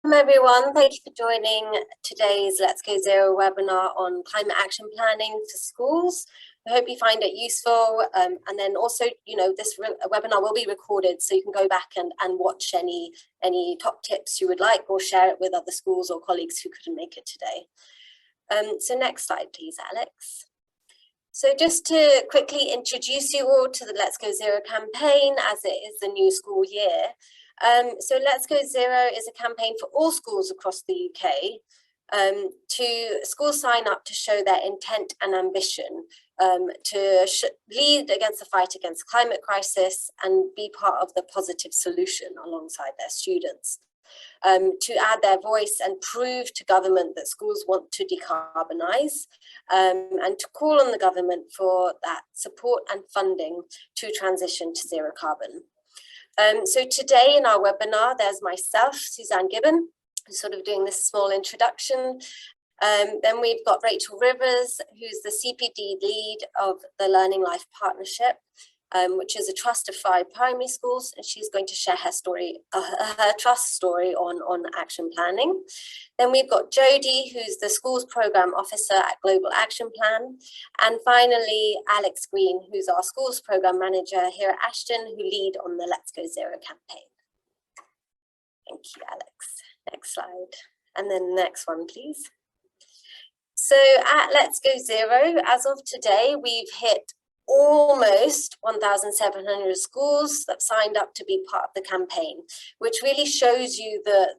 Everyone, thank you for joining today's Let's Go Zero webinar on climate action planning for schools. I hope you find it useful, and then also, this webinar will be recorded, so you can go back and watch any top tips you would like, or share it with other schools or colleagues who couldn't make it today. So next slide, please, Alex. So just to quickly introduce you all to the Let's Go Zero campaign, as it is the new school year. So Let's Go Zero is a campaign for all schools across the UK. To schools sign up to show their intent and ambition to lead against the fight against climate crisis and be part of the positive solution alongside their students. To add their voice and prove to government that schools want to decarbonise, and to call on the government for that support and funding to transition to zero carbon. So today in our webinar, there's myself, Suzanne Gibbon, who's sort of doing this small introduction. Then we've got Rachael Rivers, who's the CPD lead of the Learning Life Partnership, which is a trust of 5 primary schools, and she's going to share her story, her trust story on action planning. Then we've got Jodie, who's the schools program officer at Global Action Plan, and finally Alex Green, who's our schools program manager here at Ashden, who lead on the Let's Go Zero campaign. Thank you, Alex. Next slide, and then the next one, please. So at Let's Go Zero, as of today, we've hit almost 1,700 schools that signed up to be part of the campaign, which really shows you the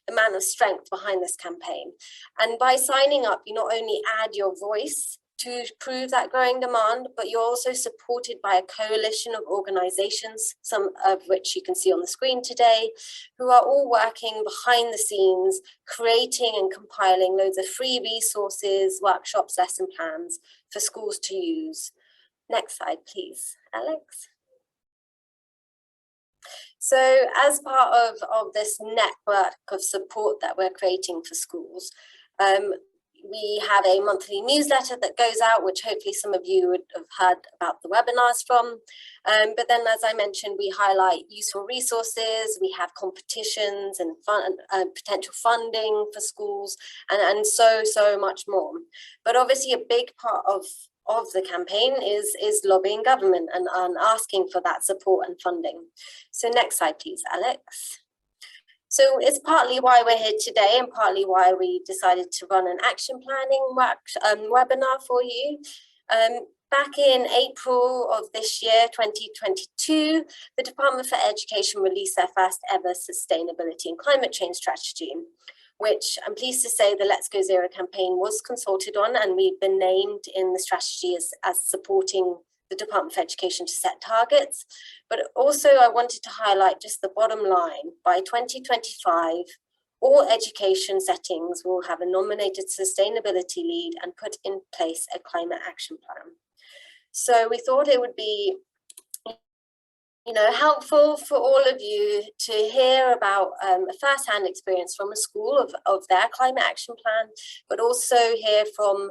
amount of strength behind this campaign. And by signing up, you not only add your voice to prove that growing demand, but you're also supported by a coalition of organizations, some of which you can see on the screen today, who are all working behind the scenes, creating and compiling loads of free resources, workshops, lesson plans for schools to use. Next slide, please, Alex. So as part of this network of support that we're creating for schools, we have a monthly newsletter that goes out, which hopefully some of you would have heard about the webinars from. But then, as I mentioned, we highlight useful resources, we have competitions and potential funding for schools, and so much more. But obviously a big part of the campaign is lobbying government and asking for that support and funding. So next slide, please, Alex. So it's partly why we're here today and partly why we decided to run an action planning webinar for you. Back in April of this year, 2022, the Department for Education released their first ever sustainability and climate change strategy, which I'm pleased to say the Let's Go Zero campaign was consulted on, and we've been named in the strategy as supporting the Department for Education to set targets. But also I wanted to highlight just the bottom line. By 2025, all education settings will have a nominated sustainability lead and put in place a climate action plan. So we thought it would be helpful for all of you to hear about a first-hand experience from a school of their climate action plan, but also hear from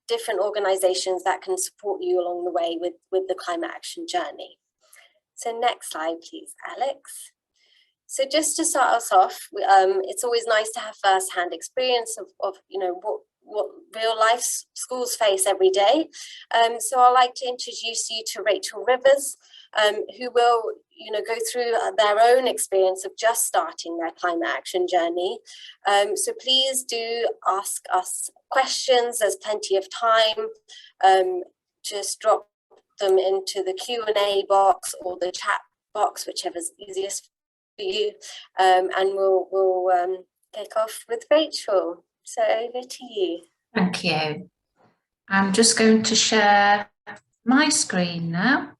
different organizations that can support you along the way with the climate action journey. So next slide, please, Alex. So just to start us off, it's always nice to have first-hand experience of what real life schools face every day. So I'd like to introduce you to Rachael Rivers, who will go through their own experience of just starting their climate action journey. So please do ask us questions. There's plenty of time. Just drop them into the Q&A box or the chat box, whichever's easiest for you. And we'll kick off with Rachael. So over to you. Thank you. I'm just going to share my screen now.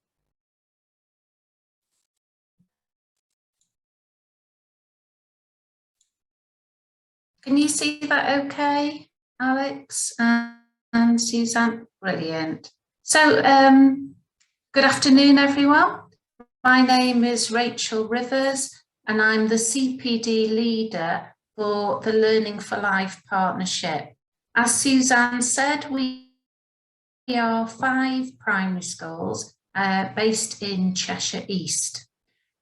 Can you see that okay, Alex and Suzanne? Brilliant. So good afternoon, everyone. My name is Rachael Rivers, and I'm the CPD leader for the Learning for Life Partnership. As Suzanne said, we are 5 primary schools based in Cheshire East.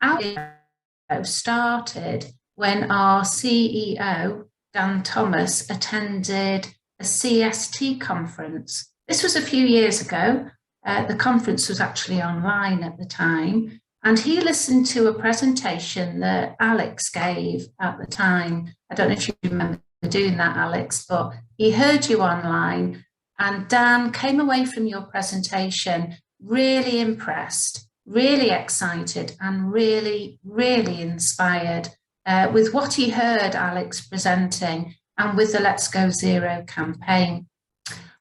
Our started when our CEO, Dan Thomas, attended a CST conference. This was a few years ago. The conference was actually online at the time, and he listened to a presentation that Alex gave at the time. I don't know if you remember doing that, Alex, but he heard you online, and Dan came away from your presentation really impressed, really excited, and really, really inspired with what he heard Alex presenting and with the Let's Go Zero campaign.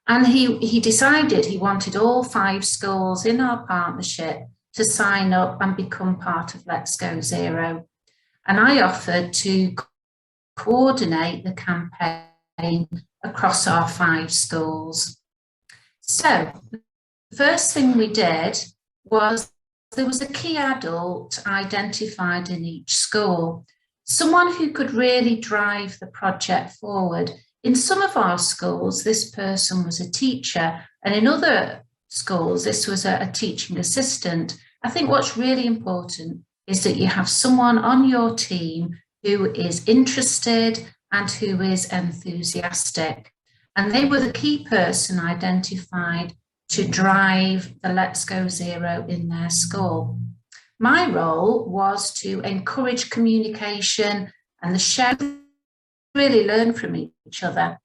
And he decided he wanted all 5 schools in our partnership to sign up and become part of Let's Go Zero. And I offered to coordinate the campaign across our 5 schools. So the first thing we did was there was a key adult identified in each school, someone who could really drive the project forward. In some of our schools, this person was a teacher, and in other schools, this was a teaching assistant. I think what's really important is that you have someone on your team who is interested and who is enthusiastic. And they were the key person identified to drive the Let's Go Zero in their school. My role was to encourage communication and the share, really learn from each other.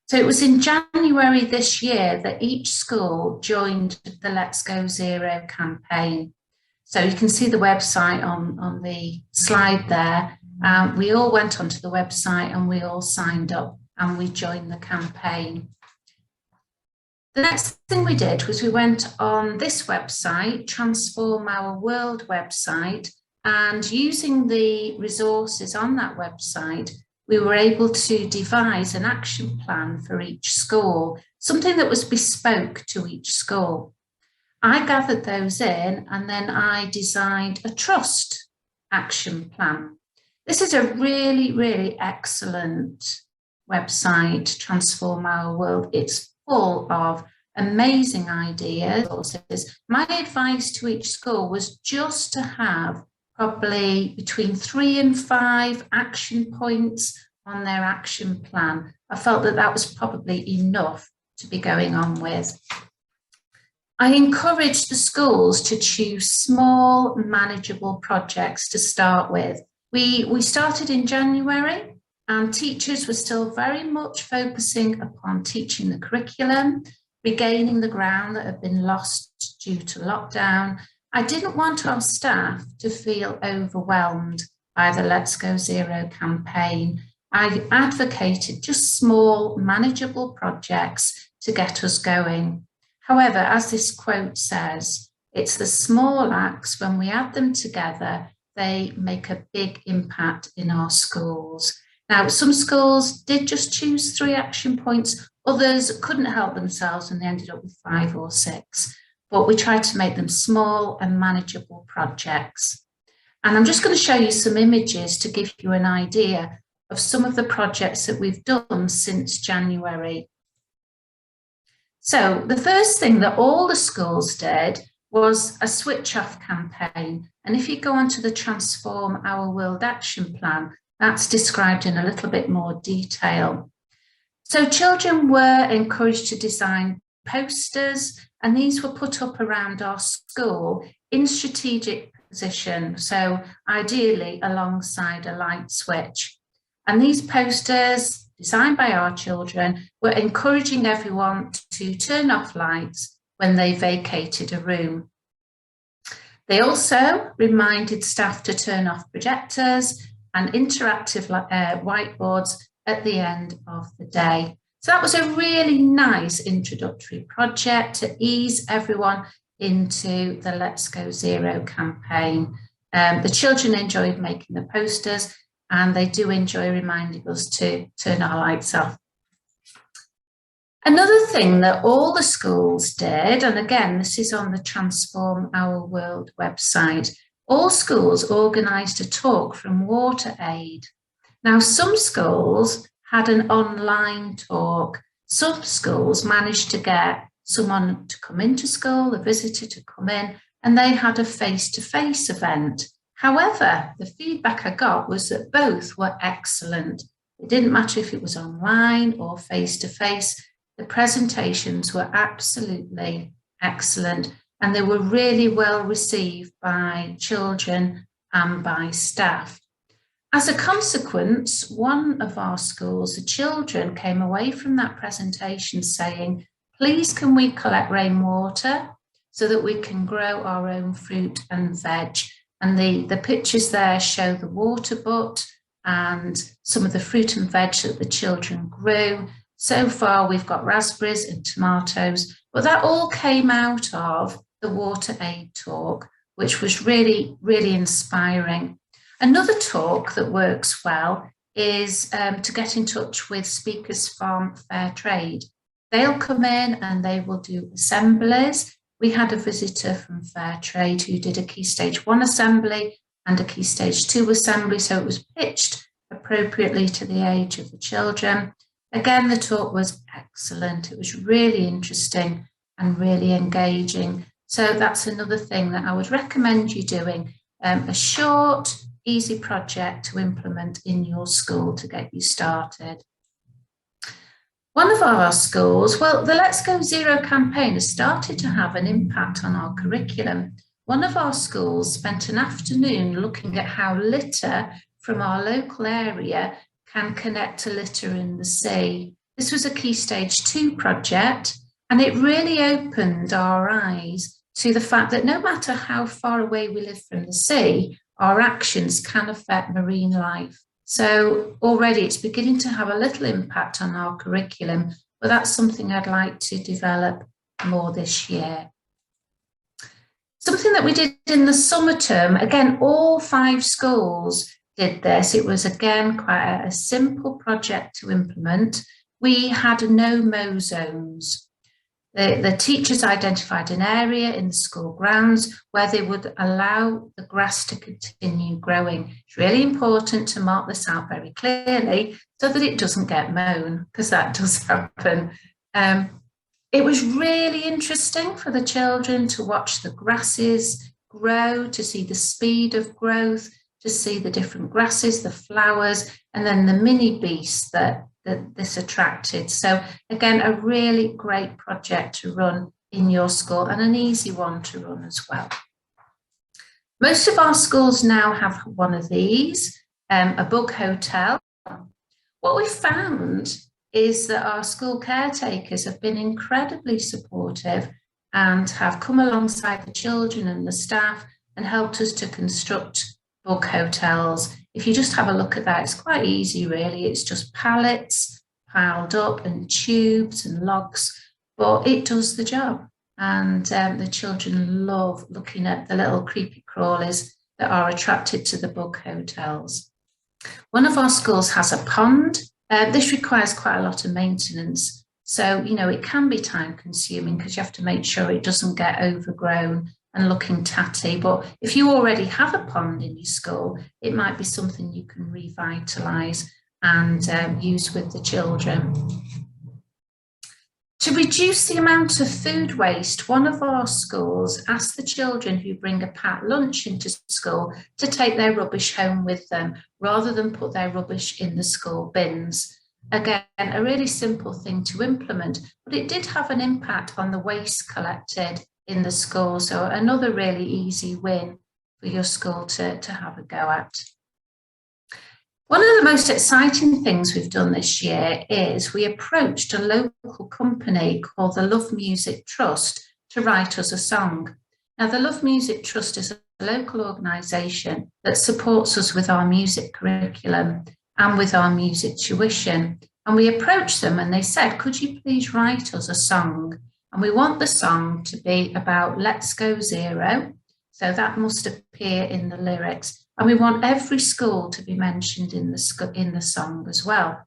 So it was in January this year that each school joined the Let's Go Zero campaign. So you can see the website on the slide there. We all went onto the website and we all signed up and we joined the campaign. The next thing we did was we went on this website, Transform Our World website, and using the resources on that website, we were able to devise an action plan for each school, something that was bespoke to each school. I gathered those in and then I designed a trust action plan. This is a really, really excellent website, Transform Our World. It's full of amazing ideas. My advice to each school was just to have probably between 3 and 5 action points on their action plan. I felt that that was probably enough to be going on with. I encouraged the schools to choose small, manageable projects to start with. We started in January, and teachers were still very much focusing upon teaching the curriculum, regaining the ground that had been lost due to lockdown. I didn't want our staff to feel overwhelmed by the Let's Go Zero campaign. I advocated just small, manageable projects to get us going. However, as this quote says, it's the small acts, when we add them together, they make a big impact in our schools. Now, some schools did just choose 3 action points, others couldn't help themselves and they ended up with 5 or 6. But we tried to make them small and manageable projects. And I'm just going to show you some images to give you an idea of some of the projects that we've done since January. So the first thing that all the schools did was a switch off campaign. And if you go onto the Transform Our World action plan, that's described in a little bit more detail. So children were encouraged to design posters, and these were put up around our school in strategic position, so ideally alongside a light switch. And these posters, designed by our children, were encouraging everyone to turn off lights when they vacated a room. They also reminded staff to turn off projectors and interactive whiteboards at the end of the day. So that was a really nice introductory project to ease everyone into the Let's Go Zero campaign. The children enjoyed making the posters, and they do enjoy reminding us to turn our lights off. Another thing that all the schools did, and again, this is on the Transform Our World website, all schools organised a talk from WaterAid. Now, some schools had an online talk. Some schools managed to get someone to come into school, a visitor to come in, and they had a face-to-face event. However, the feedback I got was that both were excellent. It didn't matter if it was online or face-to-face. The presentations were absolutely excellent, and they were really well received by children and by staff. As a consequence, one of our schools, the children came away from that presentation saying, please can we collect rainwater so that we can grow our own fruit and veg. And the pictures there show the water butt and some of the fruit and veg that the children grew. So far, we've got raspberries and tomatoes, but that all came out of the Water Aid talk, which was really, really inspiring. Another talk that works well is to get in touch with Speakers Farm Fair Trade. They'll come in and they will do assemblies. We had a visitor from Fair Trade who did a Key Stage 1 assembly and a Key Stage 2 assembly, so it was pitched appropriately to the age of the children. Again, the talk was excellent. It was really interesting and really engaging. So that's another thing that I would recommend you doing, a short, easy project to implement in your school to get you started. One of our schools, well, the Let's Go Zero campaign has started to have an impact on our curriculum. One of our schools spent an afternoon looking at how litter from our local area can connect to litter in the sea. This was a Key Stage 2 project, and it really opened our eyes to the fact that no matter how far away we live from the sea, our actions can affect marine life. So already it's beginning to have a little impact on our curriculum, but that's something I'd like to develop more this year. Something that we did in the summer term, again, all 5 schools did this. It was, again, quite a simple project to implement. We had no mow zones. The teachers identified an area in the school grounds where they would allow the grass to continue growing. It's really important to mark this out very clearly so that it doesn't get mown, because that does happen. It was really interesting for the children to watch the grasses grow, to see the speed of growth, to see the different grasses, the flowers, and then the mini beasts that this attracted. So again, a really great project to run in your school and an easy one to run as well. Most of our schools now have one of these, a bug hotel. What we found is that our school caretakers have been incredibly supportive and have come alongside the children and the staff and helped us to construct bug hotels. If you just have a look at that, it's quite easy really. It's just pallets piled up and tubes and logs, but it does the job. And the children love looking at the little creepy crawlies that are attracted to the bug hotels. One of our schools has a pond. This requires quite a lot of maintenance. So, you know, it can be time consuming because you have to make sure it doesn't get overgrown and looking tatty. But if you already have a pond in your school, it might be something you can revitalise and use with the children. To reduce the amount of food waste, one of our schools asked the children who bring a packed lunch into school to take their rubbish home with them rather than put their rubbish in the school bins. Again, a really simple thing to implement, but it did have an impact on the waste collected in the school. So another really easy win for your school to have a go at. One of the most exciting things we've done this year is we approached a local company called the Love Music Trust to write us a song. Now, the Love Music Trust is a local organisation that supports us with our music curriculum and with our music tuition. And we approached them and they said, could you please write us a song? And we want the song to be about Let's Go Zero. So that must appear in the lyrics. And we want every school to be mentioned in the song as well.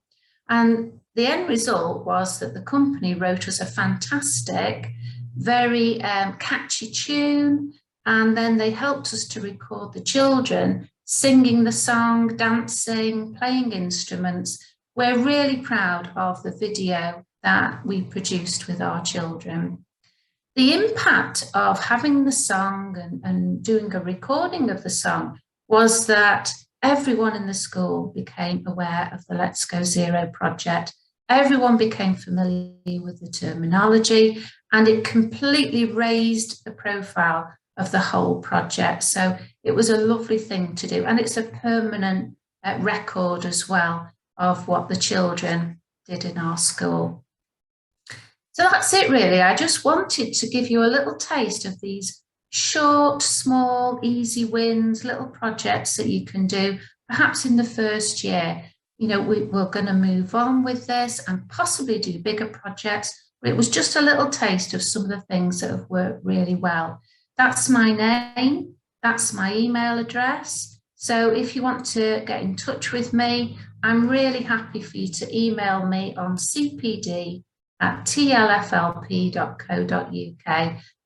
And the end result was that the company wrote us a fantastic, very catchy tune. And then they helped us to record the children singing the song, dancing, playing instruments. We're really proud of the video that we produced with our children. The impact of having the song and doing a recording of the song was that everyone in the school became aware of the Let's Go Zero project. Everyone became familiar with the terminology, and it completely raised the profile of the whole project. So it was a lovely thing to do, and it's a permanent record as well of what the children did in our school. So that's it really. I just wanted to give you a little taste of these short, small, easy wins, little projects that you can do, perhaps in the first year. You know, we're going to move on with this and possibly do bigger projects, but it was just a little taste of some of the things that have worked really well. That's my name, that's my email address. So if you want to get in touch with me, I'm really happy for you to email me on cpd@tlflp.co.uk.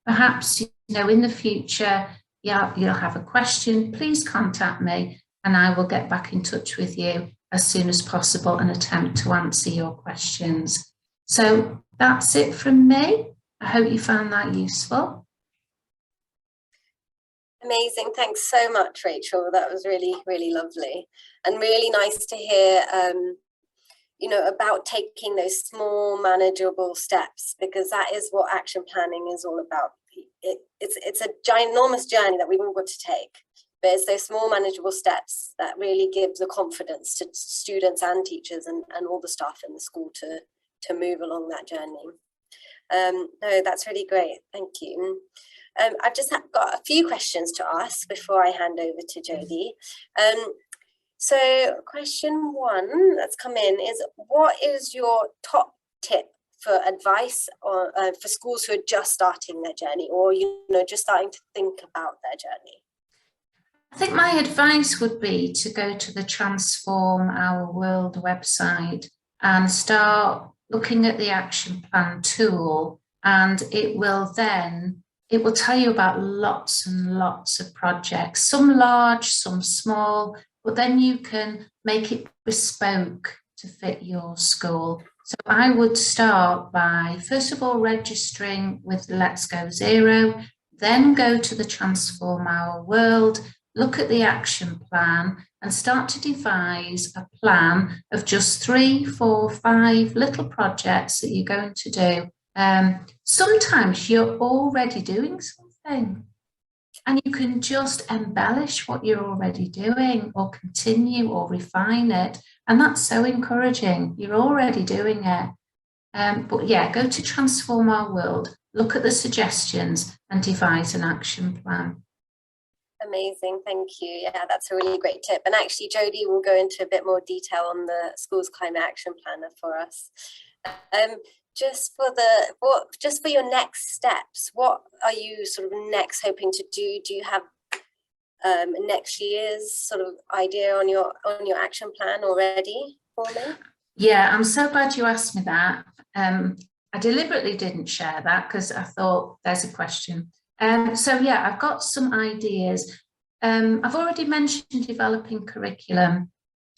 Perhaps, you know, in the future, you'll have a question, please contact me and I will get back in touch with you as soon as possible and attempt to answer your questions. So that's it from me. I hope you found that useful. Amazing. Thanks so much, Rachel. That was really, really lovely and really nice to hear, you know, about taking those small manageable steps, because that is what action planning is all about. It's a ginormous journey that we've all got to take, but it's those small manageable steps that really give the confidence to students and teachers and all the staff in the school to move along that journey. No, that's really great. Thank you. I've just got a few questions to ask before I hand over to Jodie. So question one that's come in is, what is your top tip for advice on, for schools who are just starting their journey, or, you know, just starting to think about their journey? I think my advice would be to go to the Transform Our World website and start looking at the action plan tool, and it will tell you about lots and lots of projects, some large, some small, but then you can make it bespoke to fit your school. So I would start by, first of all, registering with Let's Go Zero, then go to the Transform Our World, look at the action plan and start to devise a plan of just 3, 4, 5 little projects that you're going to do. Sometimes you're already doing something and you can just embellish what you're already doing or continue or refine it. And that's so encouraging. You're already doing it. But yeah, go to Transform Our World, look at the suggestions and devise an action plan. Amazing, thank you. Yeah, that's a really great tip. And actually, Jodie will go into a bit more detail on the school's climate action planner for us. Just for your next steps, what are you sort of next hoping to do? Do you have next year's sort of idea on your action plan already for me? Yeah, I'm so glad you asked me that. I deliberately didn't share that because I thought there's a question. So yeah, I've got some ideas. I've already mentioned developing curriculum.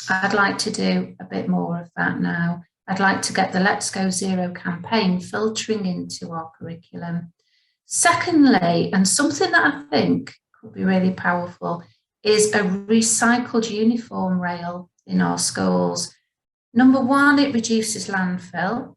I'd like to do a bit more of that now. I'd like to get the Let's Go Zero campaign filtering into our curriculum. Secondly, and something that I think could be really powerful, is a recycled uniform rail in our schools. Number one, it reduces landfill.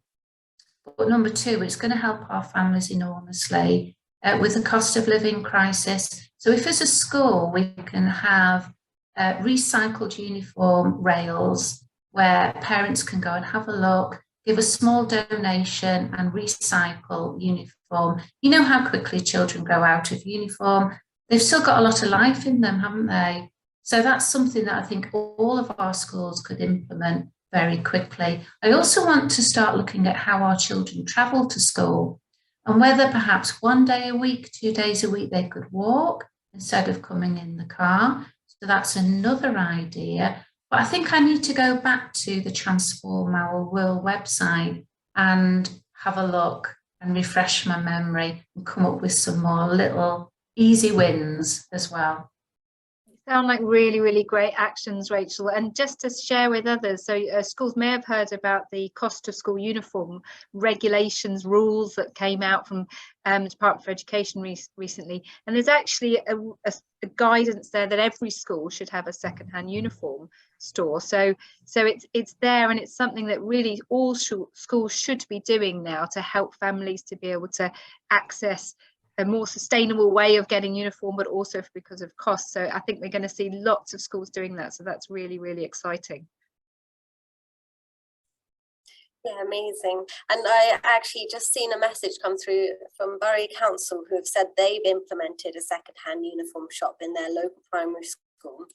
But number two, it's going to help our families enormously with the cost of living crisis. So if as a school we can have recycled uniform rails where parents can go and have a look, give a small donation and recycle uniform. You know how quickly children go out of uniform. They've still got a lot of life in them, haven't they? So that's something that I think all of our schools could implement very quickly. I also want to start looking at how our children travel to school and whether perhaps 1 day a week, 2 days a week, they could walk instead of coming in the car. So that's another idea. But I think I need to go back to the Transform Our World website and have a look and refresh my memory and come up with some more little easy wins as well. Sound like really, really great actions, Rachel. And just to share with others, so schools may have heard about the cost of school uniform regulations, rules that came out from the Department for Education recently. And there's actually a guidance there that every school should have a second-hand uniform store. So it's there, and it's something that really all schools should be doing now to help families to be able to access a more sustainable way of getting uniform, but also because of cost. So I think we're going to see lots of schools doing that. So that's really, really exciting. Yeah, amazing. And I actually just seen a message come through from Bury Council, who have said they've implemented a second-hand uniform shop in their local primary school,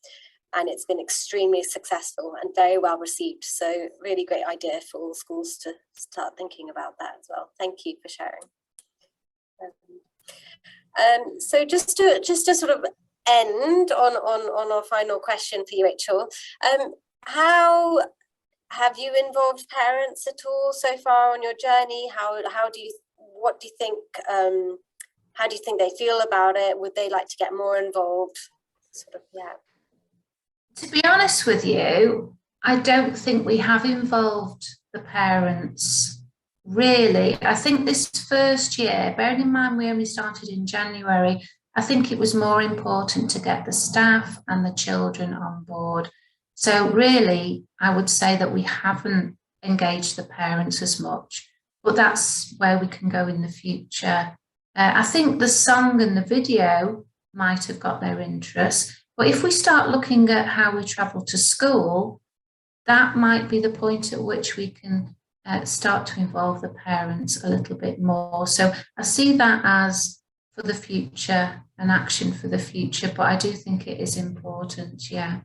and it's been extremely successful and very well received. So really great idea for all schools to start thinking about that as well. Thank you for sharing. So just to sort of end on our final question for you, Rachel, how have you involved parents at all so far on your journey? How do you think they feel about it? Would they like to get more involved? Sort of, yeah. To be honest with you, I don't think we have involved the parents. Really, I think this first year, bearing in mind we only started in January, I think it was more important to get the staff and the children on board. So really, I would say that we haven't engaged the parents as much, but that's where we can go in the future. I think the song and the video might have got their interest, but if we start looking at how we travel to school, that might be the point at which we can start to involve the parents a little bit more. So I see that as for the future, an action for the future, but I do think it is important, yeah.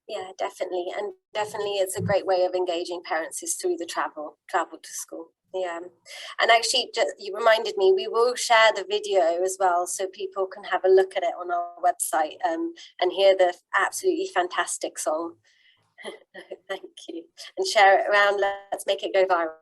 Yeah, definitely. And definitely it's a great way of engaging parents is through the travel to school. Yeah. And actually, you reminded me, we will share the video as well so people can have a look at it on our website and hear the absolutely fantastic song. Thank you. And share it around. Let's make it go viral.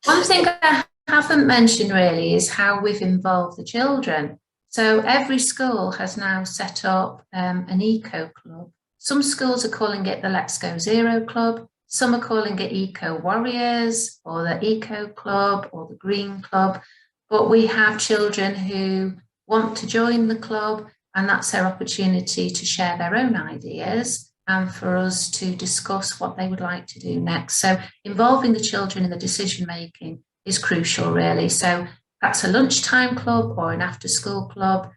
One thing I haven't mentioned really is how we've involved the children. So every school has now set up an eco club. Some schools are calling it the Let's Go Zero Club. Some are calling it Eco Warriors or the Eco Club or the Green Club. But we have children who want to join the club, and that's their opportunity to share their own ideas and for us to discuss what they would like to do next. So involving the children in the decision making is crucial, really. So that's a lunchtime club or an after school club.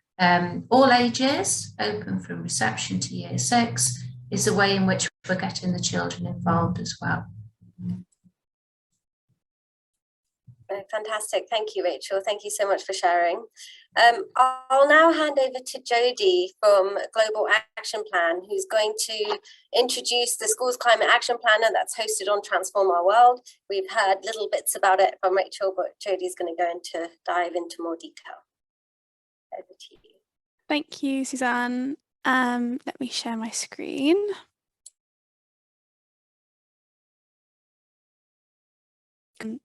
All ages, open from reception to year 6, is a way in which we're getting the children involved as well. Fantastic. Thank you, Rachel. Thank you so much for sharing. I'll now hand over to Jodie from Global Action Plan, who's going to introduce the Schools Climate Action Planner that's hosted on Transform Our World. We've heard little bits about it from Rachel, but Jodie's going to dive into more detail. Over to you. Thank you, Suzanne. Let me share my screen.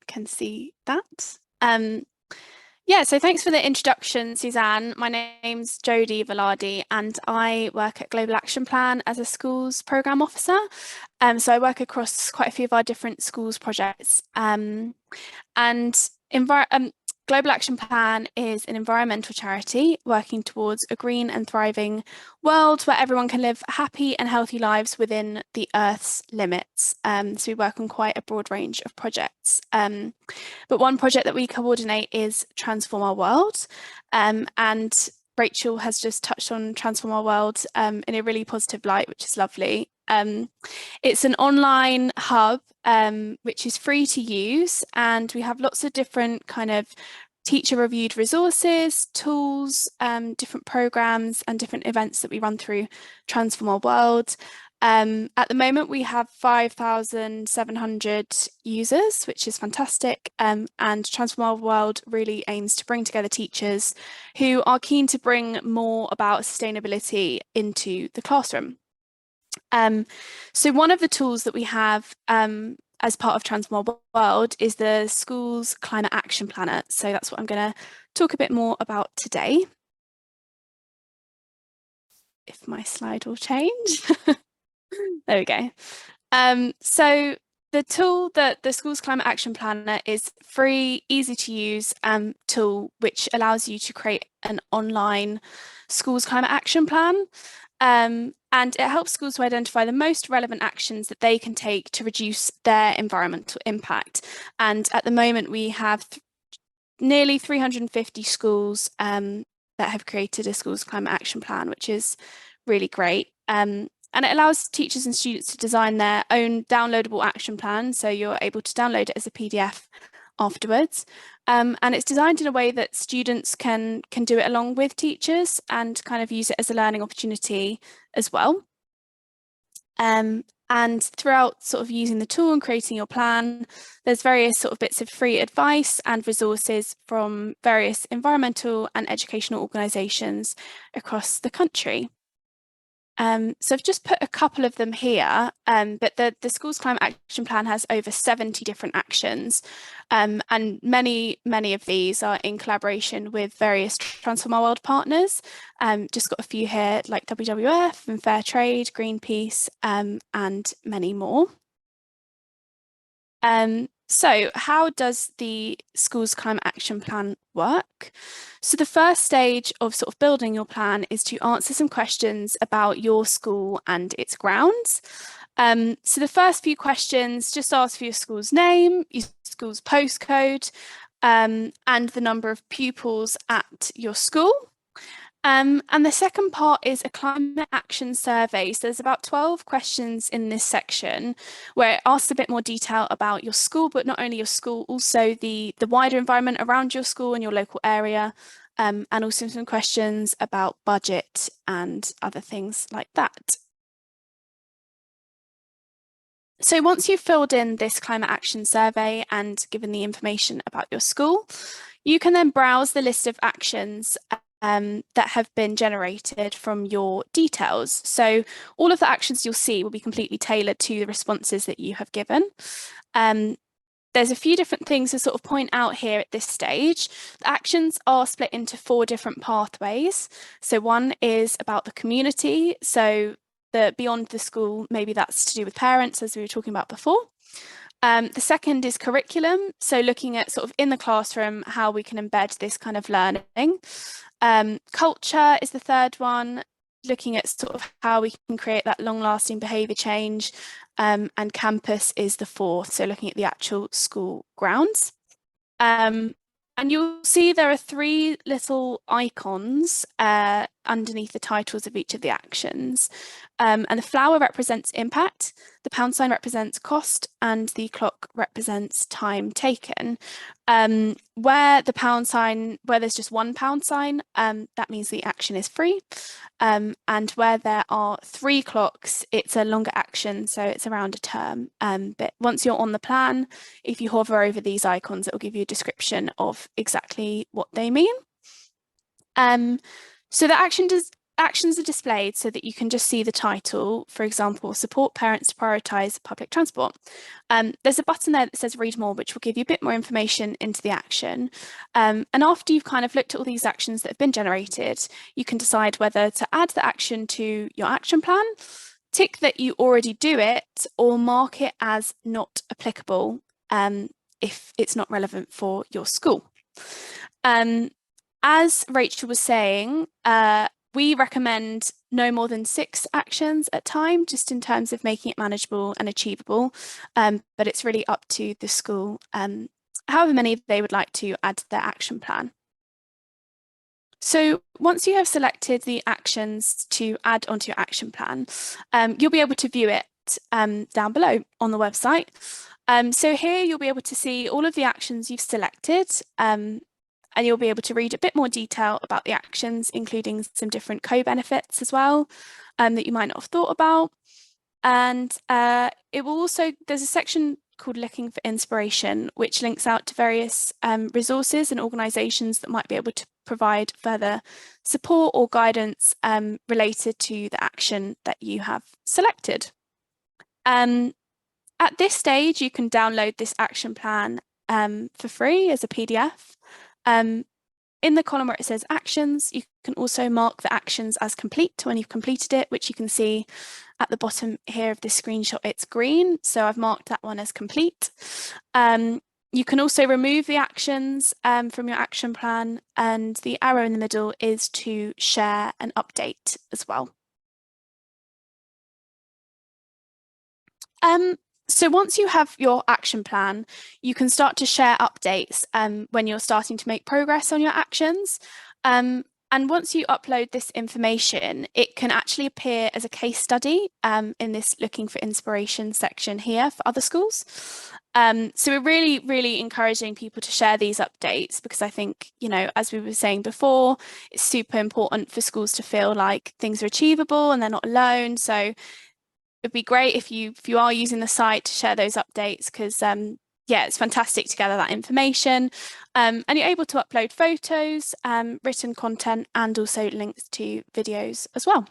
Can see that. Yeah, so thanks for the introduction, Suzanne. My name's Jodie Velarde, and I work at Global Action Plan as a schools programme officer. So I work across quite a few of our different schools projects. Global Action Plan is an environmental charity working towards a green and thriving world where everyone can live happy and healthy lives within the Earth's limits. So we work on quite a broad range of projects. But one project that we coordinate is Transform Our World. And Rachel has just touched on Transform Our World in a really positive light, which is lovely. It's an online hub which is free to use, and we have lots of different kind of teacher reviewed resources, tools, different programs and different events that we run through Transform Our World. At the moment we have 5,700 users, which is fantastic, and Transform Our World really aims to bring together teachers who are keen to bring more about sustainability into the classroom. So one of the tools that we have as part of Transform Our World is the Schools Climate Action Planner. So that's what I'm going to talk a bit more about today. if my slide will change. There we go. So the tool that the Schools Climate Action Planner is free, easy to use tool which allows you to create an online schools climate action plan. And it helps schools to identify the most relevant actions that they can take to reduce their environmental impact. And at the moment, we have nearly 350 schools that have created a schools climate action plan, which is really great. And it allows teachers and students to design their own downloadable action plan. So you're able to download it as a PDF afterwards. And it's designed in a way that students can do it along with teachers and kind of use it as a learning opportunity as well. And throughout sort of using the tool and creating your plan, there's various sort of bits of free advice and resources from various environmental and educational organisations across the country. So I've just put a couple of them here, but the Schools Climate Action Plan has over 70 different actions, and many of these are in collaboration with various Transform Our World partners. Just got a few here like WWF and Fair Trade, Greenpeace, and many more. So how does the Schools Climate Action Plan work? So the first stage of sort of building your plan is to answer some questions about your school and its grounds. So the first few questions just ask for your school's name, your school's postcode, and the number of pupils at your school. And the second part is a climate action survey. So there's about 12 questions in this section where it asks a bit more detail about your school, but not only your school, also the wider environment around your school and your local area, and also some questions about budget and other things like that. So once you've filled in this climate action survey and given the information about your school, you can then browse the list of actions that have been generated from your details. So all of the actions you'll see will be completely tailored to the responses that you have given. There's a few different things to sort of point out here at this stage. The actions are split into 4 different pathways. So one is about the community. So the beyond the school, maybe that's to do with parents, as we were talking about before. The second is curriculum. So looking at sort of in the classroom, how we can embed this kind of learning. Culture is the third one, looking at sort of how we can create that long-lasting behaviour change, and campus is the fourth, so looking at the actual school grounds. And you'll see there are 3 little icons underneath the titles of each of the actions. And the flower represents impact, the pound sign represents cost, and the clock represents time taken. Where the pound sign, where there's just 1 pound sign, that means the action is free. And where there are 3 clocks, it's a longer action, so it's around a term. But once you're on the plan, if you hover over these icons, it will give you a description of exactly what they mean. So the actions are displayed so that you can just see the title, for example, support parents to prioritise public transport. There's a button there that says read more, which will give you a bit more information into the action. And after you've kind of looked at all these actions that have been generated, you can decide whether to add the action to your action plan, tick that you already do it, or mark it as not applicable if it's not relevant for your school. As Rachel was saying, we recommend no more than 6 actions at a time, just in terms of making it manageable and achievable, but it's really up to the school, however many they would like to add to their action plan. So once you have selected the actions to add onto your action plan, you'll be able to view it down below on the website. So here you'll be able to see all of the actions you've selected, and you'll be able to read a bit more detail about the actions, including some different co-benefits as well that you might not have thought about. And it will also, there's a section called Looking for Inspiration, which links out to various resources and organisations that might be able to provide further support or guidance related to the action that you have selected. At this stage, you can download this action plan for free as a PDF. In the column where it says actions, you can also mark the actions as complete when you've completed it, which you can see at the bottom here of this screenshot, it's green. So I've marked that one as complete. You can also remove the actions from your action plan, and the arrow in the middle is to share and update as well. So once you have your action plan, you can start to share updates when you're starting to make progress on your actions. And once you upload this information, it can actually appear as a case study in this looking for inspiration section here for other schools. So we're really, really encouraging people to share these updates, because I think, you know, as we were saying before, it's super important for schools to feel like things are achievable and they're not alone. So it'd be great if you are using the site to share those updates, because yeah, it's fantastic to gather that information. And you're able to upload photos, written content, and also links to videos as well.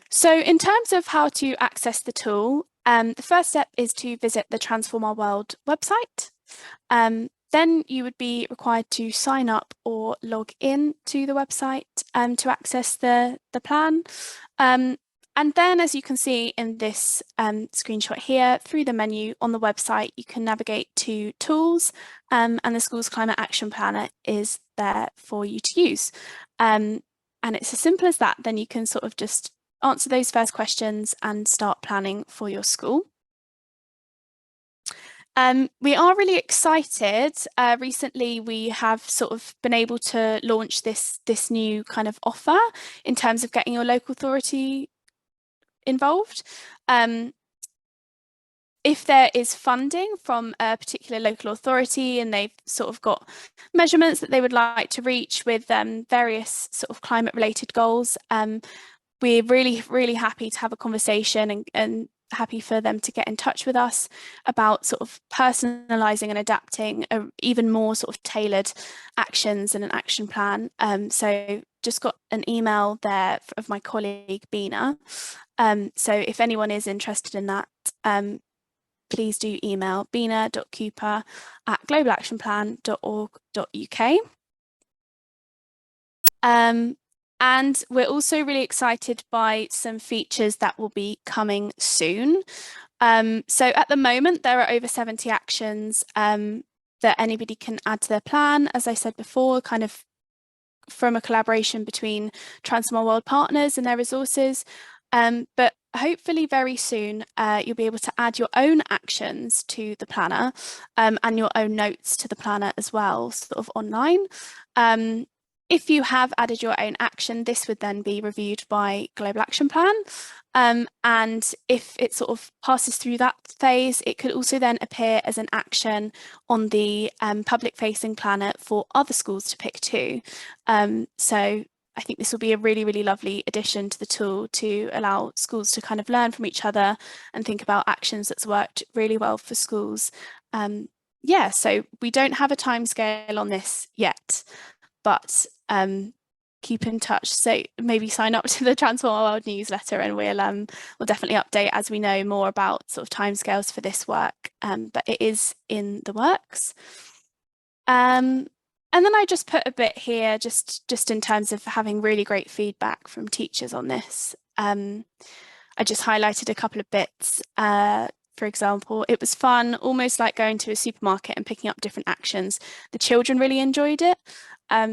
So in terms of how to access the tool, the first step is to visit the Transform Our World website. Then you would be required to sign up or log in to the website to access the plan. And then, as you can see in this screenshot here, through the menu on the website, you can navigate to Tools, and the School's Climate Action Planner is there for you to use. And it's as simple as that. Then you can sort of just answer those first questions and start planning for your school. We are really excited. Recently, we have sort of been able to launch this new kind of offer in terms of getting your local authority involved. If there is funding from a particular local authority and they've sort of got measurements that they would like to reach with various sort of climate related goals, we're really, really happy to have a conversation and happy for them to get in touch with us about sort of personalising and adapting even more sort of tailored actions and an action plan. So just got an email there of my colleague Bina. So if anyone is interested in that, please do email bina.cooper@globalactionplan.org.uk. And we're also really excited by some features that will be coming soon. So at the moment, there are over 70 actions that anybody can add to their plan, as I said before, kind of from a collaboration between Transform Our World partners and their resources. But hopefully very soon, you'll be able to add your own actions to the planner and your own notes to the planner as well, sort of online. If you have added your own action, this would then be reviewed by Global Action Plan. And if it sort of passes through that phase, it could also then appear as an action on the public facing planner for other schools to pick too. So I think this will be a really, really lovely addition to the tool to allow schools to kind of learn from each other and think about actions that's worked really well for schools. Yeah, so we don't have a timescale on this yet, but keep in touch. So maybe sign up to the Transform Our World newsletter, and we'll definitely update as we know more about sort of timescales for this work. But it is in the works. And then I just put a bit here, just in terms of having really great feedback from teachers on this. I just highlighted a couple of bits. For example, it was fun, almost like going to a supermarket and picking up different actions. The children really enjoyed it.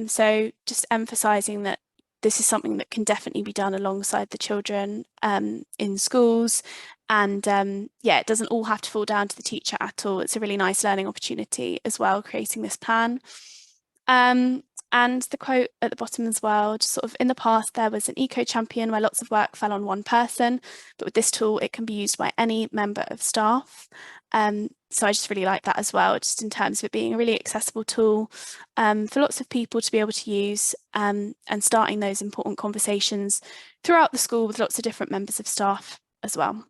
So just emphasising that this is something that can definitely be done alongside the children in schools. And yeah, it doesn't all have to fall down to the teacher at all. It's a really nice learning opportunity as well, creating this plan. And the quote at the bottom as well, just sort of in the past, there was an eco champion where lots of work fell on one person, but with this tool, it can be used by any member of staff. So I just really like that as well, just in terms of it being a really accessible tool for lots of people to be able to use and starting those important conversations throughout the school with lots of different members of staff as well.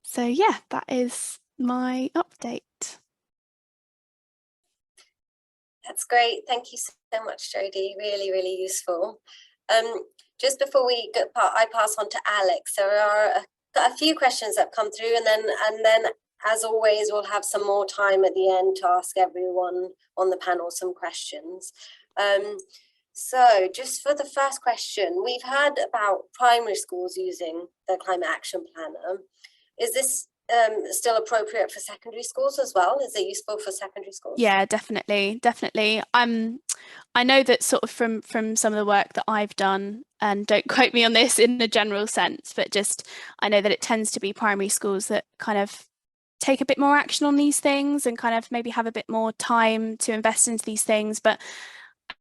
So yeah, that is my update. That's great. Thank you so much, Jodie. Really, really useful. Just before we I pass on to Alex, there are a few questions that have come through, and then as always, we'll have some more time at the end to ask everyone on the panel some questions. So just for the first question, we've heard about primary schools using the Climate Action Planner. Is this still appropriate for secondary schools as well? Is it useful for secondary schools? Yeah, definitely. I know that sort of from some of the work that I've done, and don't quote me on this in a general sense, but just I know that it tends to be primary schools that kind of take a bit more action on these things and kind of maybe have a bit more time to invest into these things. But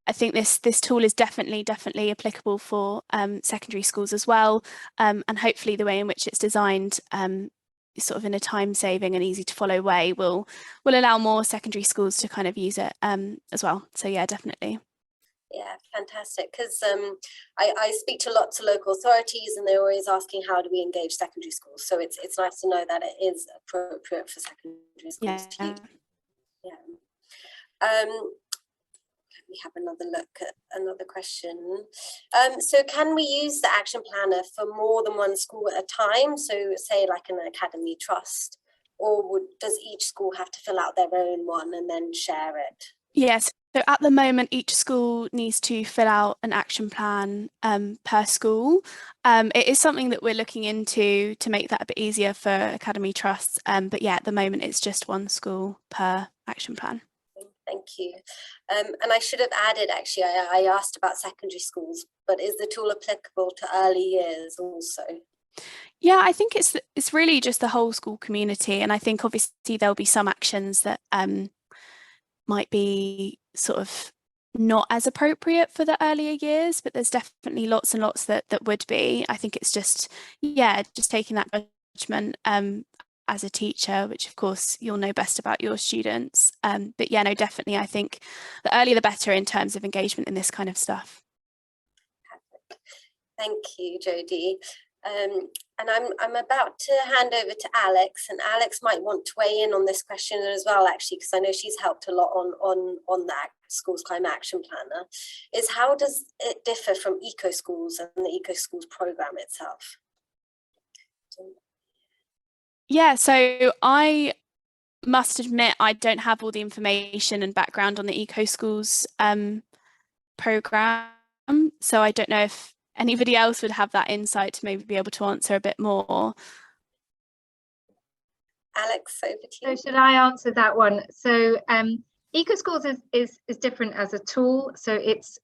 I think this tool is definitely applicable for secondary schools as well, and hopefully the way in which it's designed, sort of in a time saving and easy to follow way, will allow more secondary schools to kind of use it as well. So yeah, definitely. Yeah, fantastic. Because I speak to lots of local authorities, and they're always asking, how do we engage secondary schools? So it's nice to know that it is appropriate for secondary schools to use. Yeah. Let me have another look at another question. So can we use the action planner for more than one school at a time? So say like an academy trust, or does each school have to fill out their own one and then share it? Yes. So at the moment, each school needs to fill out an action plan per school. It is something that we're looking into to make that a bit easier for academy trusts. But yeah, at the moment, it's just one school per action plan. Thank you. And I should have added, actually, I asked about secondary schools, but is the tool applicable to early years also? Yeah, I think it's really just the whole school community. And I think obviously there'll be some actions that might be sort of not as appropriate for the earlier years, but there's definitely lots and lots that would be. I think it's just taking that judgment as a teacher, which of course you'll know best about your students. But yeah, no, definitely I think the earlier the better in terms of engagement in this kind of stuff. Thank you, Jodie. And I'm about to hand over to Alex, and Alex might want to weigh in on this question as well, actually, because I know she's helped a lot on that Schools Climate Action Planner. Is how does it differ from Eco Schools and the Eco Schools program itself? Yeah, so I must admit I don't have all the information and background on the Eco Schools program, so I don't know if anybody else would have that insight to maybe be able to answer a bit more. Alex, over to you. So should I answer that one? So Eco Schools is different as a tool. So it's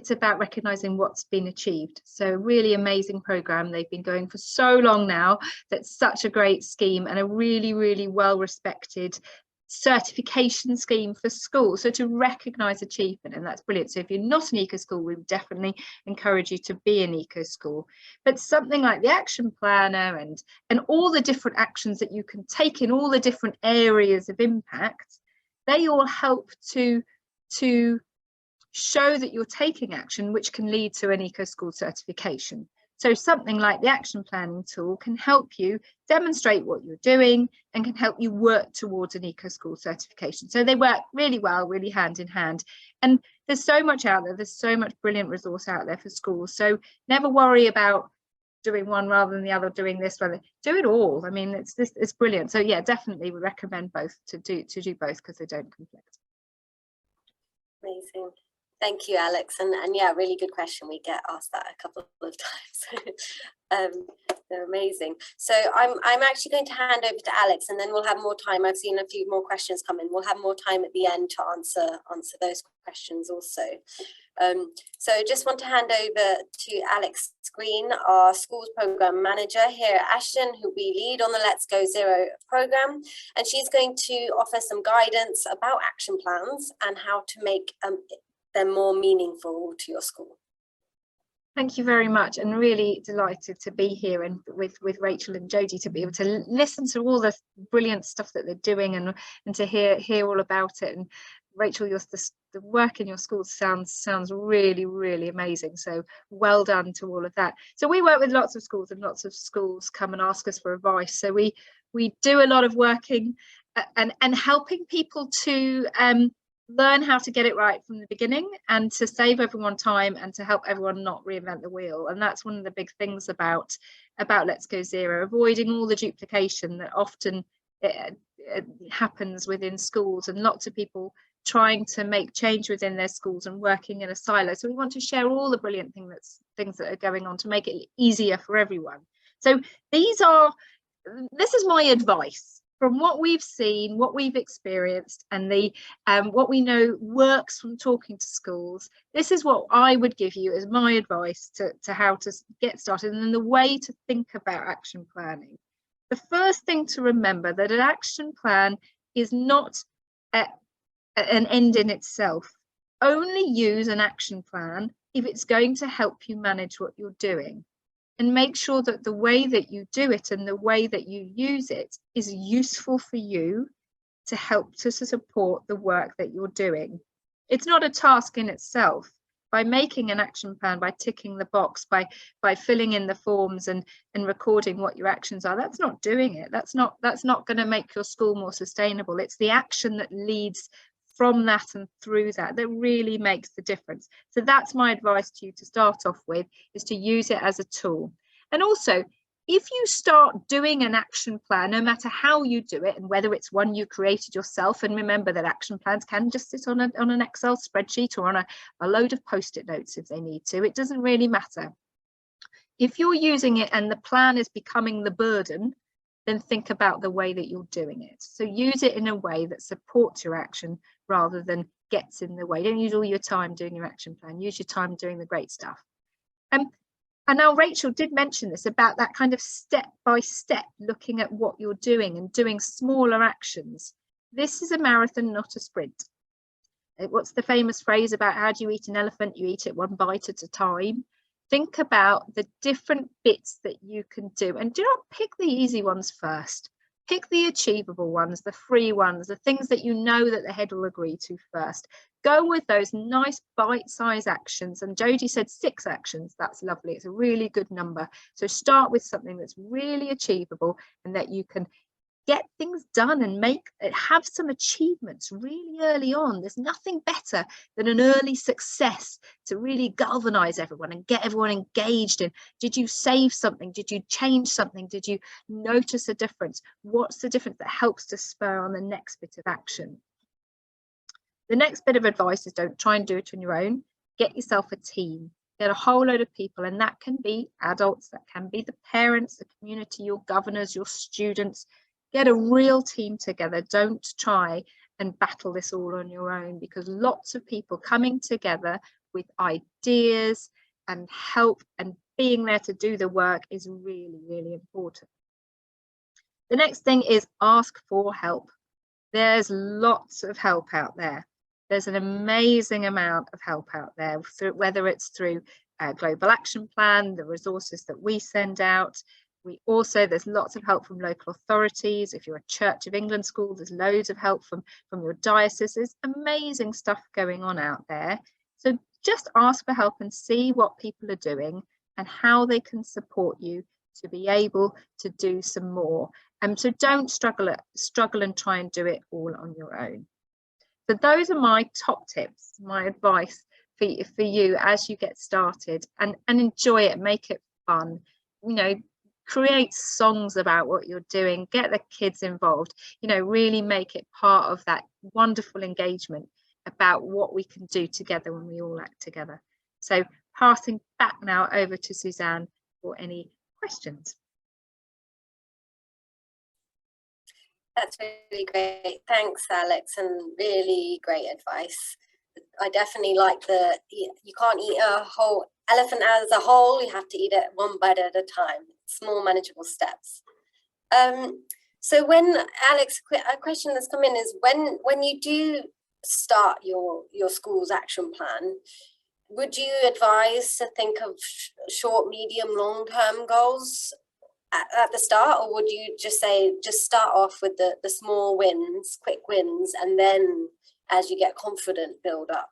about recognising what's been achieved. So really amazing programme. They've been going for so long now. That's such a great scheme and a really, really well respected certification scheme for schools, so to recognise achievement, and that's brilliant. So if you're not an eco school, we would definitely encourage you to be an eco school. But something like the action planner and all the different actions that you can take in all the different areas of impact, they all help to show that you're taking action, which can lead to an eco school certification. So something like the action planning tool can help you demonstrate what you're doing and can help you work towards an eco school certification. So they work really well, really hand in hand. And there's so much out there. There's so much brilliant resource out there for schools. So never worry about doing one rather than the other, doing this rather. Do it all. I mean, it's brilliant. So yeah, definitely we recommend both to do both because they don't conflict. Amazing. Thank you, Alex. And yeah, really good question. We get asked that a couple of times. They're amazing. So I'm actually going to hand over to Alex, and then we'll have more time. I've seen a few more questions come in. We'll have more time at the end to answer those questions also. So just want to hand over to Alex Green, our schools program manager here at Ashden, who we lead on the Let's Go Zero program. And she's going to offer some guidance about action plans and how to make them more meaningful to your school. Thank you very much, and really delighted to be here and with Rachael and Jodie to be able to listen to all the brilliant stuff that they're doing and to hear all about it. And Rachael, the work in your school sounds really, really amazing. So well done to all of that. So we work with lots of schools, and lots of schools come and ask us for advice. So we do a lot of working and helping people to learn how to get it right from the beginning and to save everyone time and to help everyone not reinvent the wheel. And that's one of the big things about Let's Go Zero, avoiding all the duplication that often it happens within schools, and lots of people trying to make change within their schools and working in a silo. So we want to share all the brilliant things that are going on to make it easier for everyone. So this is my advice from what we've seen, what we've experienced, and what we know works from talking to schools. This is what I would give you as my advice to how to get started, and then the way to think about action planning. The first thing to remember, that an action plan is not an end in itself. Only use an action plan if it's going to help you manage what you're doing. And make sure that the way that you do it and the way that you use it is useful for you to help to support the work that you're doing. It's not a task in itself. By making an action plan, by ticking the box, by filling in the forms and recording what your actions are, that's not doing it. That's not going to make your school more sustainable. It's the action that leads from that and through that really makes the difference. So that's my advice to you to start off with, is to use it as a tool. And also, if you start doing an action plan, no matter how you do it, and whether it's one you created yourself, and remember that action plans can just sit on an Excel spreadsheet or on a load of post-it notes if they need to, it doesn't really matter. If you're using it and the plan is becoming the burden, then think about the way that you're doing it. So use it in a way that supports your action rather than gets in the way. Don't use all your time doing your action plan. Use your time doing the great stuff. And now Rachael did mention this about that kind of step by step, looking at what you're doing and doing smaller actions. This is a marathon, not a sprint. What's the famous phrase about how do you eat an elephant? You eat it one bite at a time. Think about the different bits that you can do, and do not pick the easy ones first. Pick the achievable ones, the free ones, the things that you know that the head will agree to first. Go with those nice bite-sized actions. And Jodie said 6 actions. That's lovely. It's a really good number. So start with something that's really achievable and that you can get things done and have some achievements really early on. There's nothing better than an early success to really galvanize everyone and get everyone engaged in. Did you save something? Did you change something? Did you notice a difference? What's the difference that helps to spur on the next bit of action? The next bit of advice is don't try and do it on your own. Get yourself a team. Get a whole load of people, and that can be adults, that can be the parents, the community, your governors, your students. Get a real team together. Don't try and battle this all on your own, because lots of people coming together with ideas and help and being there to do the work is really, really important. The next thing is ask for help. There's lots of help out there. There's an amazing amount of help out there, whether it's through Global Action Plan, the resources that we send out. There's lots of help from local authorities. If you're a Church of England school, there's loads of help from your diocese. There's amazing stuff going on out there. So just ask for help and see what people are doing and how they can support you to be able to do some more. So don't struggle and try and do it all on your own. So those are my top tips, my advice for you as you get started, and enjoy it, make it fun. Create songs about what you're doing, get the kids involved, really make it part of that wonderful engagement about what we can do together when we all act together. So passing back now over to Suzanne for any questions. That's really great. Thanks, Alex, and really great advice. I definitely like you can't eat a whole elephant as a whole, you have to eat it one bite at a time, small manageable steps. So when, Alex, a question that's come in is when you do start your school's action plan, would you advise to think of short, medium, long-term goals at the start, or would you just start off with the small wins, quick wins, and then as you get confident, build up?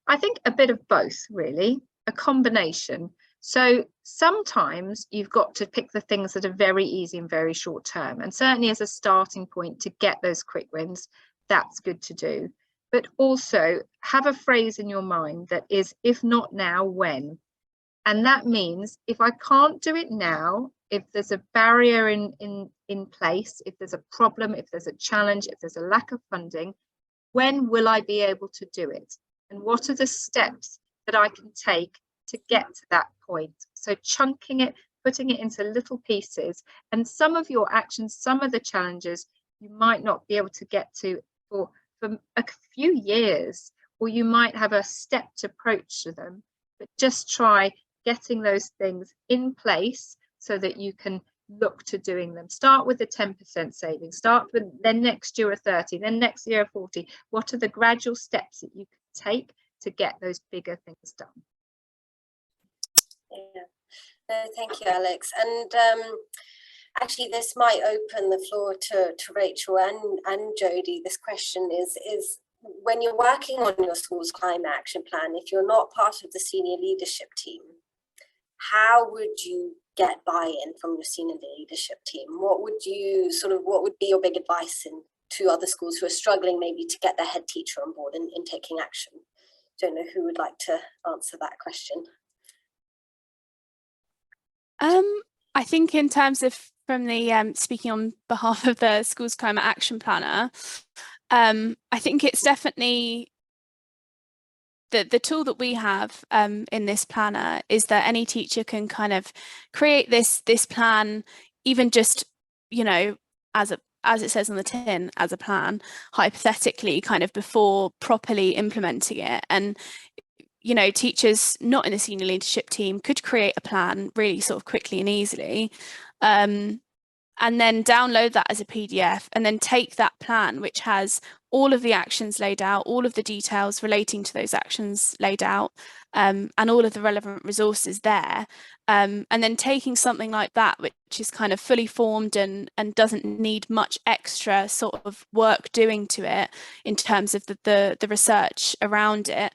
I think a bit of both, really, a combination. So sometimes you've got to pick the things that are very easy and very short term, and certainly as a starting point to get those quick wins, that's good to do. But also have a phrase in your mind that is, if not now, when? And that means if I can't do it now, if there's a barrier in place, if there's a problem, if there's a challenge, if there's a lack of funding, when will I be able to do it? And what are the steps that I can take to get to that point? So chunking it, putting it into little pieces, and some of your actions, some of the challenges you might not be able to get to for a few years, or you might have a stepped approach to them, but just try getting those things in place so that you can look to doing them. Start with the 10% savings, start with, then next year a 30, then next year a 40. What are the gradual steps that you can take to get those bigger things done? Yeah. No, thank you, Alex. And actually, this might open the floor to Rachael and Jodie. This question is when you're working on your school's climate action plan, if you're not part of the senior leadership team, how would you get buy-in from your senior leadership team? What would be your big advice to other schools who are struggling maybe to get their head teacher on board in taking action? Don't know who would like to answer that question. I think in terms of from the speaking on behalf of the school's climate action planner, I think it's definitely the tool that we have in this planner is that any teacher can kind of create this plan, even just, you know, as it says on the tin, as a plan, hypothetically, kind of before properly implementing it. And you know, teachers not in the senior leadership team could create a plan really sort of quickly and easily, and then download that as a PDF, and then take that plan, which has all of the actions laid out, all of the details relating to those actions laid out, and all of the relevant resources there, and then taking something like that, which is kind of fully formed and doesn't need much extra sort of work doing to it in terms of the research around it.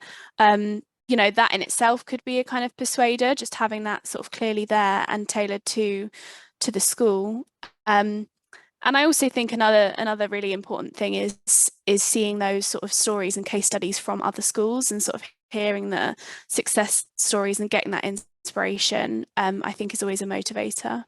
You know, that in itself could be a kind of persuader, just having that sort of clearly there and tailored to the school. And I also think another really important thing is seeing those sort of stories and case studies from other schools and sort of hearing the success stories and getting that inspiration, I think is always a motivator.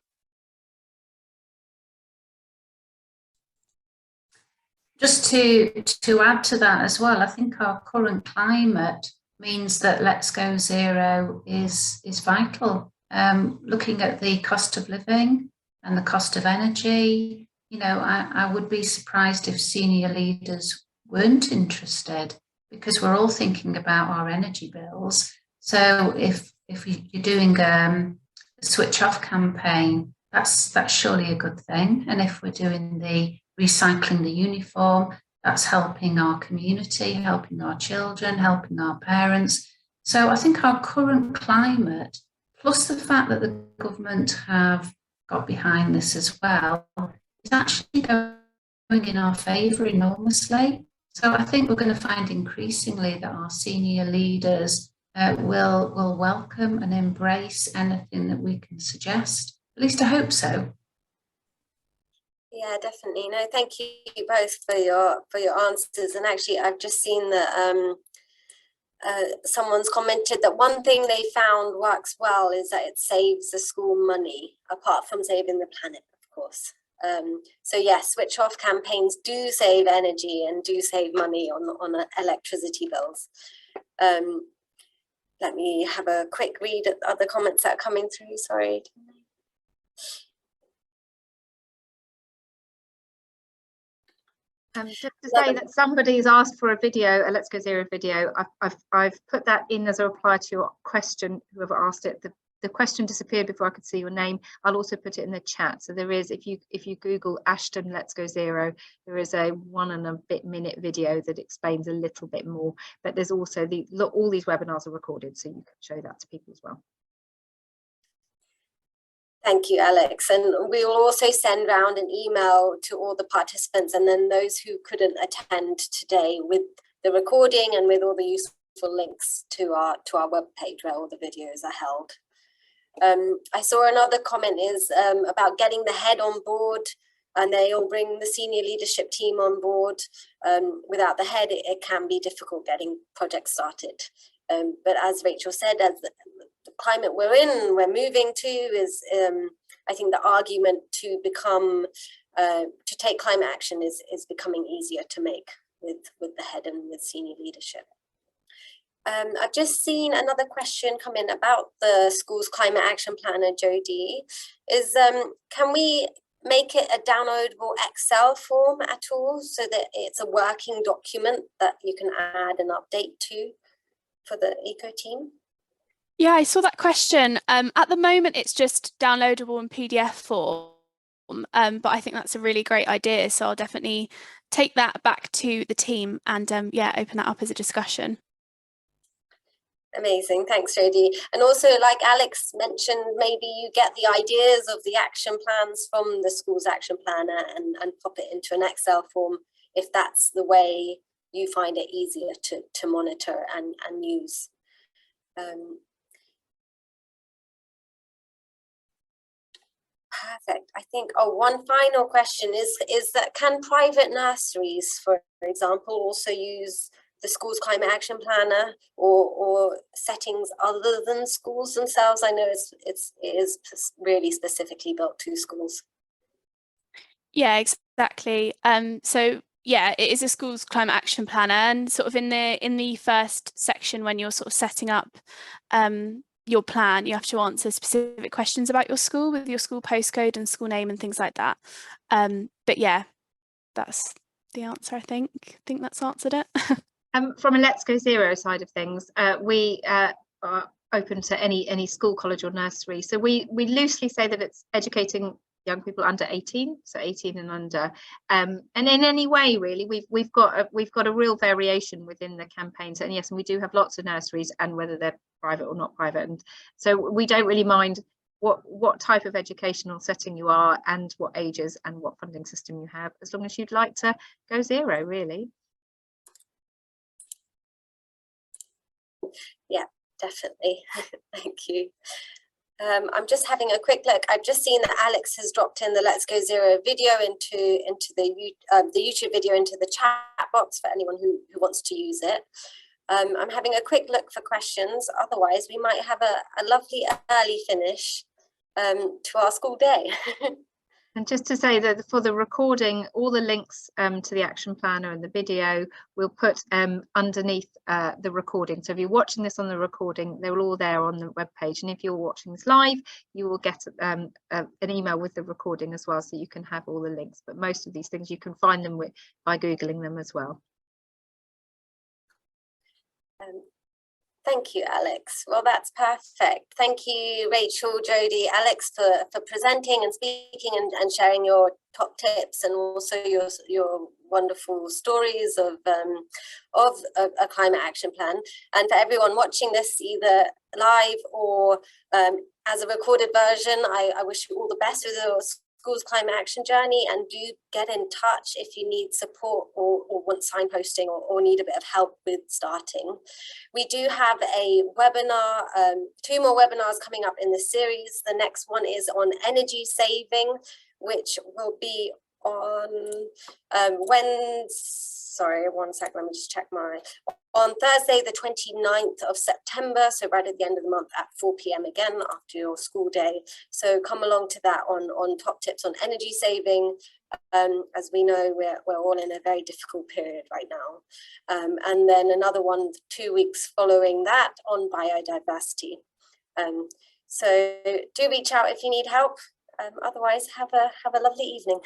Just to add to that as well, I think our current climate means that Let's Go Zero is vital. Looking at the cost of living and the cost of energy, you know, I would be surprised if senior leaders weren't interested, because we're all thinking about our energy bills. So if you're doing a switch off campaign, that's surely a good thing. And if we're doing the recycling the uniform, that's helping our community, helping our children, helping our parents. So I think our current climate, plus the fact that the government have got behind this as well, is actually going in our favour enormously. So I think we're going to find increasingly that our senior leaders will welcome and embrace anything that we can suggest. At least I hope so. Yeah, definitely. No, thank you both for your answers. And actually, I've just seen that someone's commented that one thing they found works well is that it saves the school money, apart from saving the planet, of course. So yes, switch off campaigns do save energy and do save money on electricity bills. Let me have a quick read at other comments that are coming through. Sorry. Just to say that somebody's asked for a video, a Let's Go Zero video. I've put that in as a reply to your question, whoever asked it. The question disappeared before I could see your name. I'll also put it in the chat. So there is, if you Google Ashden Let's Go Zero, there is a 1.5 minute video that explains a little bit more. But there's also all these webinars are recorded, so you can show that to people as well. Thank you, Alex. And we will also send round an email to all the participants and then those who couldn't attend today with the recording and with all the useful links to our webpage where all the videos are held. I saw another comment is about getting the head on board, and they all bring the senior leadership team on board. Without the head, it can be difficult getting projects started. But as Rachael said, as climate we're in, we're moving to, is I think the argument to become to take climate action is becoming easier to make with the head and with senior leadership. I've just seen another question come in about the school's climate action planner, Jodie. Is can we make it a downloadable Excel form at all, so that it's a working document that you can add and update to for the eco team? Yeah, I saw that question. At the moment, it's just downloadable in PDF form, but I think that's a really great idea. So I'll definitely take that back to the team and yeah, open that up as a discussion. Amazing, thanks Jodie. And also, like Alex mentioned, maybe you get the ideas of the action plans from the school's action planner and pop it into an Excel form if that's the way you find it easier to monitor and use. Perfect. I think, one final question is that can private nurseries, for example, also use the school's climate action planner or settings other than schools themselves? I know it is really specifically built to schools. Yeah, exactly. So yeah, it is a school's climate action planner, and sort of in the first section, when you're sort of setting up your plan, you have to answer specific questions about your school with your school postcode and school name and things like that. But yeah, that's the answer. I think that's answered it. From a Let's Go Zero side of things, we are open to any school, college or nursery. So we loosely say that it's educating young people under 18, so 18 and under. And in any way, really, we've got a real variation within the campaigns. And yes, and we do have lots of nurseries, and whether they're private or not private. And so we don't really mind what type of educational setting you are and what ages and what funding system you have, as long as you'd like to go zero, really. Yeah, definitely. Thank you. I'm just having a quick look. I've just seen that Alex has dropped in the Let's Go Zero video into the YouTube video into the chat box for anyone who wants to use it. I'm having a quick look for questions. Otherwise, we might have a lovely early finish to our school day. And just to say that for the recording, all the links to the action planner and the video we'll put underneath the recording. So if you're watching this on the recording, they're all there on the webpage. And if you're watching this live, you will get an email with the recording as well, so you can have all the links. But most of these things you can find them by Googling them as well. Thank you, Alex. Well, that's perfect. Thank you, Rachel, Jodie, Alex, for presenting and speaking and sharing your top tips, and also your wonderful stories of a climate action plan. And for everyone watching this either live or as a recorded version, I wish you all the best with your school's climate action journey, and do get in touch if you need support or want signposting or need a bit of help with starting. We do have a webinar, 2 more webinars coming up in this series. The next one is on energy saving, which will be on sorry, one second, let me just check on Thursday, the 29th of September, so right at the end of the month at 4 p.m. again after your school day. So come along to that on top tips on energy saving. As we know, we're all in a very difficult period right now. And then another one 2 weeks following that on biodiversity. So do reach out if you need help. Otherwise, have a lovely evening.